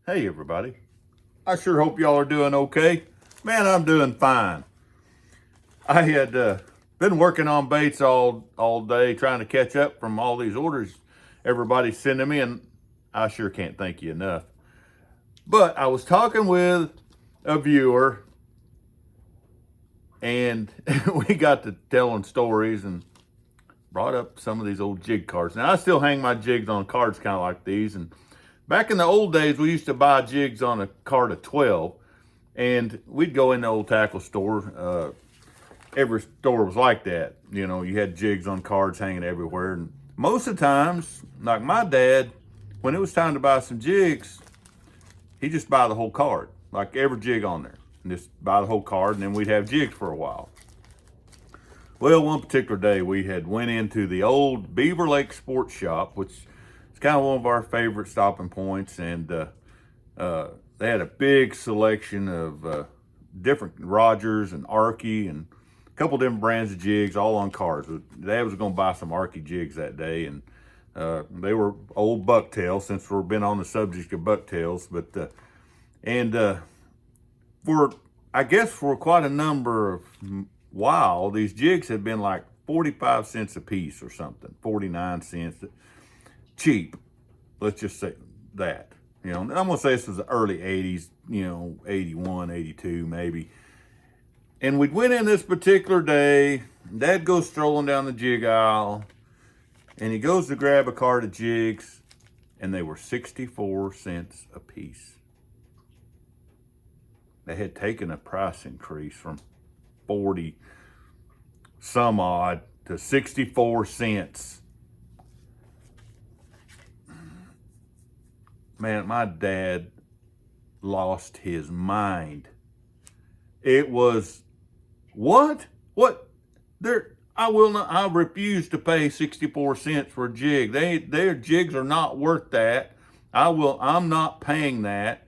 Hey everybody, I sure hope y'all are doing okay. Man, I'm doing fine. I had been working on baits all day trying to catch up from all these orders everybody's sending me, and I sure can't thank you enough. But I was talking with a viewer, and we got to telling stories and brought up some of these old jig cards. Now, I still hang my jigs on cards kind of like these, and back in the old days, we used to buy jigs on a card of 12, and we'd go in the old tackle store. Every store was like that. You know, you had jigs on cards hanging everywhere. And most of the times, like my dad, when it was time to buy some jigs, he'd just buy the whole card, like every jig on there. And just buy the whole card, and then we'd have jigs for a while. Well, one particular day, we had went into the old Beaver Lake Sports Shop, which is kind of one of our favorite stopping points, and they had a big selection of different Rogers and Arky and a couple different brands of jigs, all on cards. Dad was going to buy some Arky jigs that day, and they were old bucktails, since we've been on the subject of bucktails. But for I guess for quite a number of while, these jigs had been like 45 cents a piece or something, 49 cents, cheap. Let's just say that. You know, I'm gonna say this was the early 80s, 81, 82 maybe. And we'd went in this particular day, Dad goes strolling down the jig aisle, and he goes to grab a cart of jigs, and they were 64 cents a piece. They had taken a price increase from 40 some odd to 64 cents. Man, my dad lost his mind. It was, what? I refuse to pay 64 cents for a jig. Their jigs are not worth that. I'm not paying that.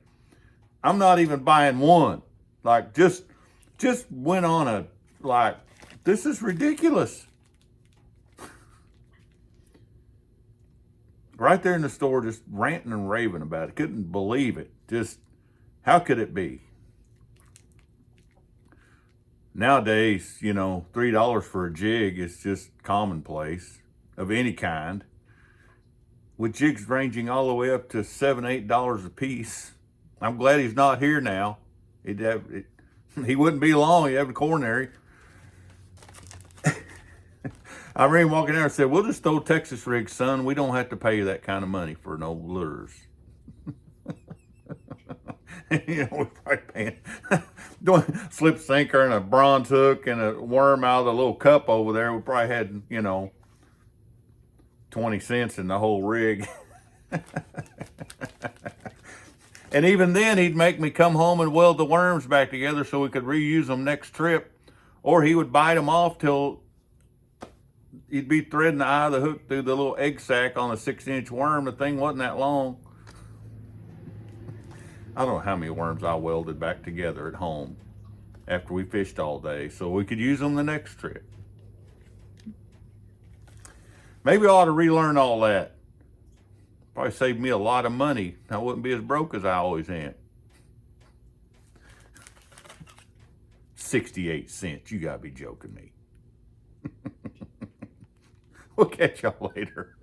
I'm not even buying one. Like, just went on a, like, this is ridiculous. Right there in the store, just ranting and raving about it. Couldn't believe it. Just, how could it be? Nowadays, $3 for a jig is just commonplace of any kind, with jigs ranging all the way up to $7, $8 a piece. I'm glad he's not here now. He wouldn't be long. He'd have a coronary. I remember him walking there and said, "We'll just throw Texas rigs, son. We don't have to pay you that kind of money for no lures." We're probably paying doing slip sinker and a bronze hook and a worm out of the little cup over there. We probably had 20 cents in the whole rig. And even then, he'd make me come home and weld the worms back together so we could reuse them next trip, or he would bite them off till he'd be threading the eye of the hook through the little egg sac on a 6-inch worm. The thing wasn't that long. I don't know how many worms I welded back together at home after we fished all day so we could use them the next trip. Maybe I ought to relearn all that. Probably saved me a lot of money. I wouldn't be as broke as I always am. 68 cents. You gotta be joking me. We'll catch y'all later.